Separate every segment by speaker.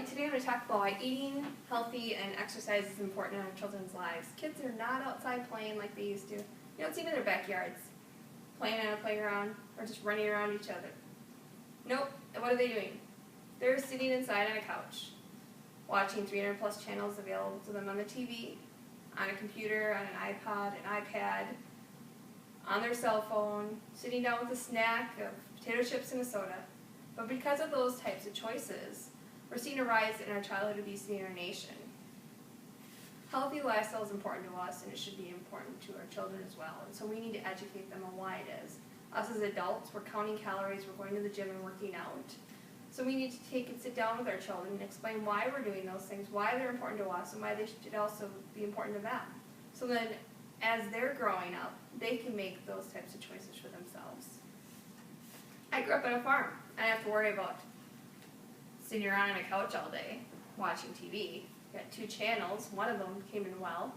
Speaker 1: Today I'm going to talk about why eating healthy and exercise is important in our children's lives. Kids are not outside playing like they used to. You don't see them in their backyards, playing on a playground, or just running around each other. Nope. And what are they doing? They're sitting inside on a couch, watching 300 plus channels available to them on the TV, on a computer, on an iPod, an iPad, on their cell phone, sitting down with a snack of potato chips and a soda. But because of those types of choices, we're seeing a rise in our childhood obesity in our nation. Healthy lifestyle is important to us, and it should be important to our children as well. And so we need to educate them on why it is. Us as adults, we're counting calories, we're going to the gym and working out. So we need to take and sit down with our children and explain why we're doing those things, why they're important to us, and why they should also be important to them. So then, as they're growing up, they can make those types of choices for themselves. I grew up on a farm. I didn't have to worry about sitting around on a couch all day watching TV. Got 2 channels. One of them came in well.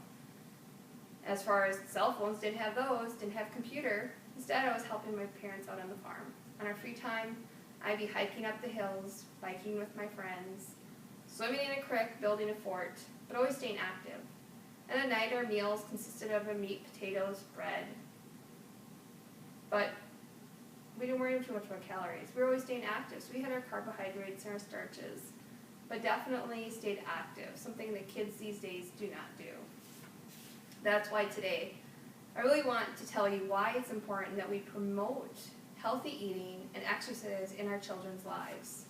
Speaker 1: As far as cell phones, didn't have those, didn't have computer. Instead, I was helping my parents out on the farm. On our free time, I'd be hiking up the hills, biking with my friends, swimming in a creek, building a fort, but always staying active. And at night, our meals consisted of meat, potatoes, bread. But we didn't worry too much about calories. We were always staying active, so we had our carbohydrates and our starches, but definitely stayed active, something that kids these days do not do. That's why today I really want to tell you why it's important that we promote healthy eating and exercise in our children's lives.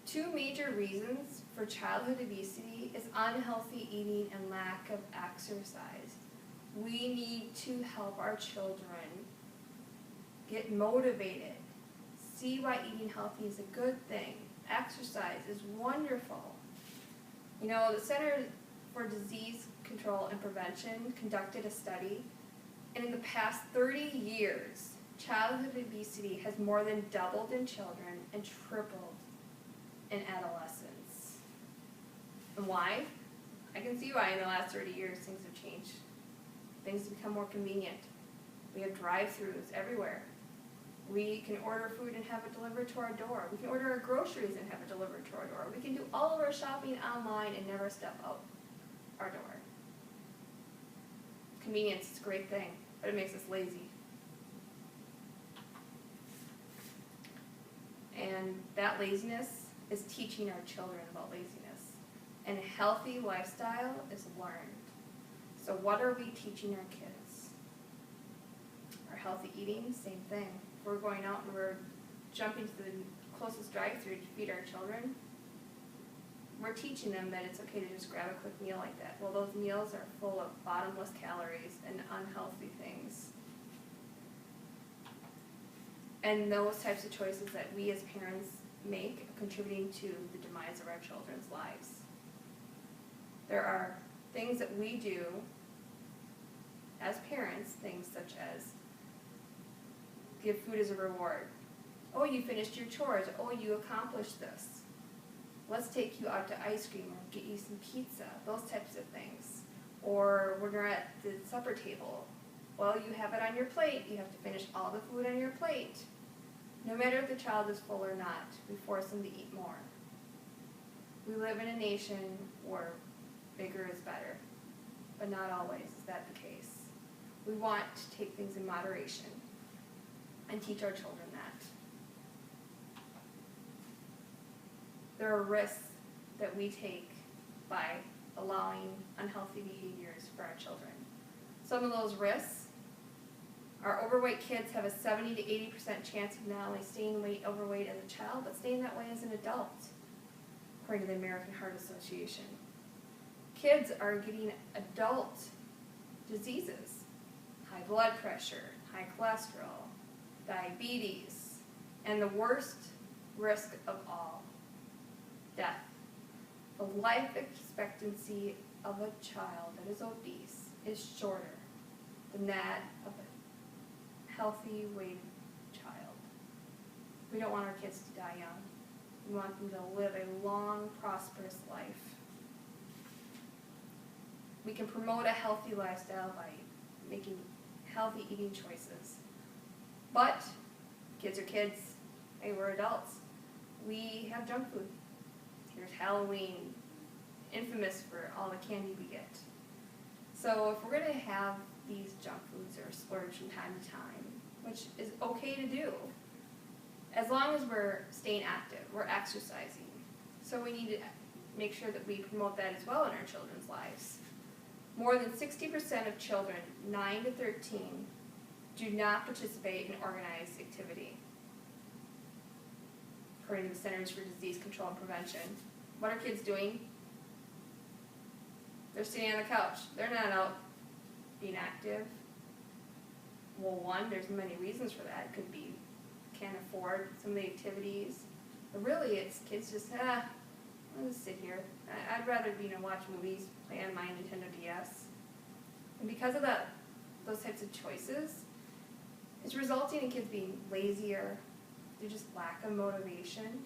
Speaker 1: 2 major reasons for childhood obesity is unhealthy eating and lack of exercise. We need to help our children get motivated, see why eating healthy is a good thing. Exercise is wonderful. You know, the Center for Disease Control and Prevention conducted a study, and in the past 30 years, childhood obesity has more than doubled in children and tripled in adolescents. And why? I can see why in the last 30 years things have changed. Things have become more convenient. We have drive-thrus everywhere. We can order food and have it delivered to our door. We can order our groceries and have it delivered to our door. We can do all of our shopping online and never step out our door. Convenience is a great thing, but it makes us lazy. And that laziness is teaching our children about laziness. And a healthy lifestyle is learned. So what are we teaching our kids? Our healthy eating, same thing. If we're going out and we're jumping to the closest drive-thru to feed our children, we're teaching them that it's okay to just grab a quick meal like that. Well, those meals are full of bottomless calories and unhealthy things. And those types of choices that we as parents make are contributing to the demise of our children's lives. There are things that we do as parents, things such as give food as a reward. Oh, you finished your chores. Oh, you accomplished this. Let's take you out to ice cream or get you some pizza, those types of things. Or when you're at the supper table, well, you have it on your plate. You have to finish all the food on your plate. No matter if the child is full or not, we force them to eat more. We live in a nation where bigger is better, but not always is that the case. We want to take things in moderation and teach our children that. There are risks that we take by allowing unhealthy behaviors for our children. Some of those risks are overweight kids have a 70 to 80% chance of not only staying overweight as a child, but staying that way as an adult, according to the American Heart Association. Kids are getting adult diseases, high blood pressure, high cholesterol, diabetes, and the worst risk of all, death. The life expectancy of a child that is obese is shorter than that of a healthy, weighted child. We don't want our kids to die young. We want them to live a long, prosperous life. We can promote a healthy lifestyle by making healthy eating choices. But kids are kids. Hey, we're adults. We have junk food. There's Halloween, infamous for all the candy we get. So if we're going to have these junk foods or splurge from time to time, which is okay to do, as long as we're staying active, we're exercising. So we need to make sure that we promote that as well in our children's lives. More than 60% of children 9 to 13 do not participate in organized activity, according to the Centers for Disease Control and Prevention. What are kids doing? They're sitting on the couch. They're not out being active. Well, one, there's many reasons for that. It could be can't afford some of the activities. But really, it's kids just, I'll just sit here. I'd rather, watch movies, play on my Nintendo DS. And because of those types of choices, it's resulting in kids being lazier. They're just lack of motivation,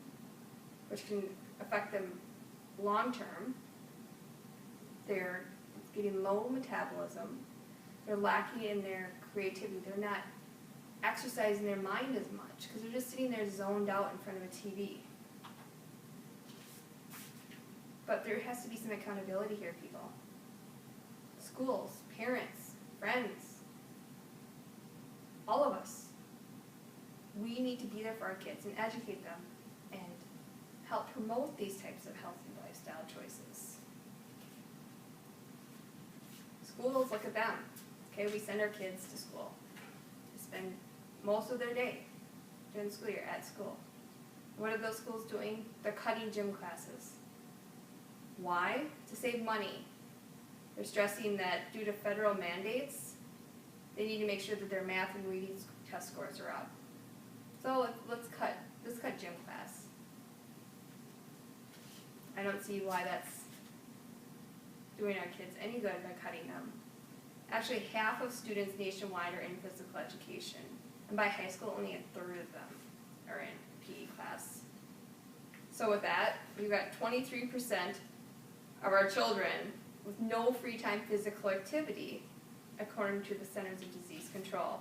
Speaker 1: which can affect them long term. They're getting low metabolism. They're lacking in their creativity. They're not exercising their mind as much because they're just sitting there zoned out in front of a TV. But there has to be some accountability here, people. Schools, parents, friends, all of us. We need to be there for our kids and educate them and help promote these types of healthy lifestyle choices. Schools, look at them. Okay, we send our kids to school. They spend most of their day during the school year at school. What are those schools doing? They're cutting gym classes. Why? To save money. They're stressing that due to federal mandates, they need to make sure that their math and reading test scores are up. So let's cut gym class. I don't see why that's doing our kids any good by cutting them. Actually, half of students nationwide are in physical education, and by high school, only a third of them are in PE class. So with that, we've got 23% of our children with no free time physical activity, according to the Centers of Disease Control.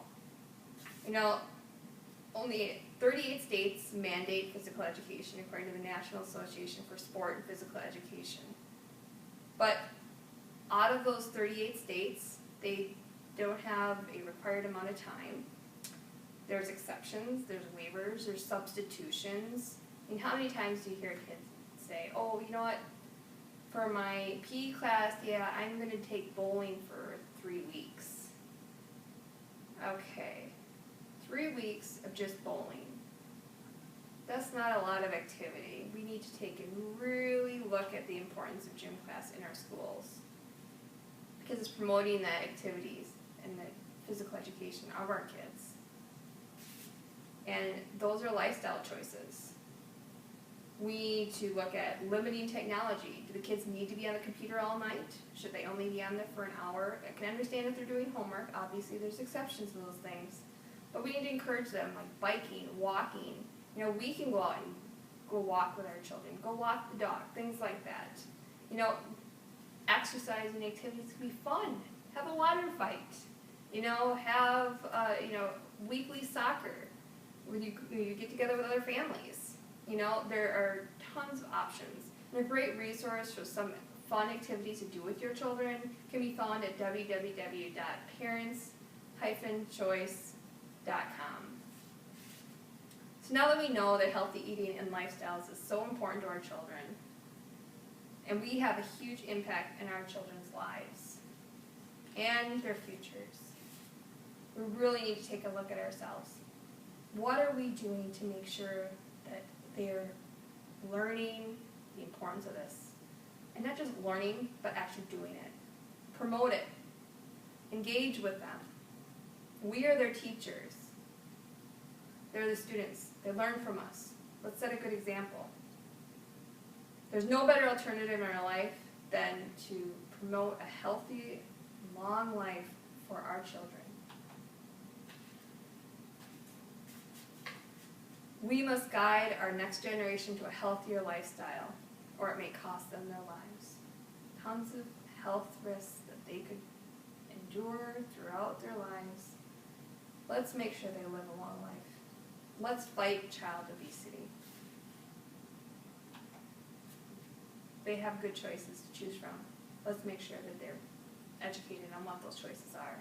Speaker 1: Only 38 states mandate physical education, according to the National Association for Sport and Physical Education. But out of those 38 states, they don't have a required amount of time. There's exceptions, there's waivers, there's substitutions. How many times do you hear kids say, oh, you know what, for my PE class, I'm going to take bowling for 3 weeks. Okay, 3 weeks of just bowling. That's not a lot of activity. We need to take and really look at the importance of gym class in our schools, because it's promoting the activities and the physical education of our kids. And those are lifestyle choices. We need to look at limiting technology. Do the kids need to be on the computer all night? Should they only be on there for an hour? I can understand if they're doing homework. Obviously, there's exceptions to those things. But we need to encourage them, like biking, walking. We can go out and go walk with our children. Go walk the dog, things like that. Exercising activities can be fun. Have a water fight. Have weekly soccer where you get together with other families. There are tons of options. And a great resource for some fun activities to do with your children can be found at www.parents-choice.com. So now that we know that healthy eating and lifestyles is so important to our children, and we have a huge impact in our children's lives and their futures, we really need to take a look at ourselves. What are we doing to make sure that they're learning the importance of this? And not just learning, but actually doing it. Promote it. Engage with them. We are their teachers. They're the students. They learn from us. Let's set a good example. There's no better alternative in our life than to promote a healthy, long life for our children. We must guide our next generation to a healthier lifestyle, or it may cost them their lives. Tons of health risks that they could endure throughout their lives. Let's make sure they live a long life. Let's fight child obesity. they have good choices to choose from. Let's make sure that they're educated on what those choices are.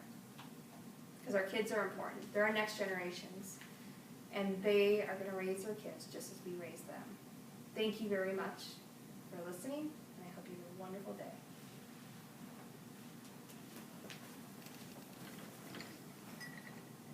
Speaker 1: Because our kids are important. They're our next generations. And they are going to raise their kids just as we raised them. Thank you very much for listening, and I hope you have a wonderful day.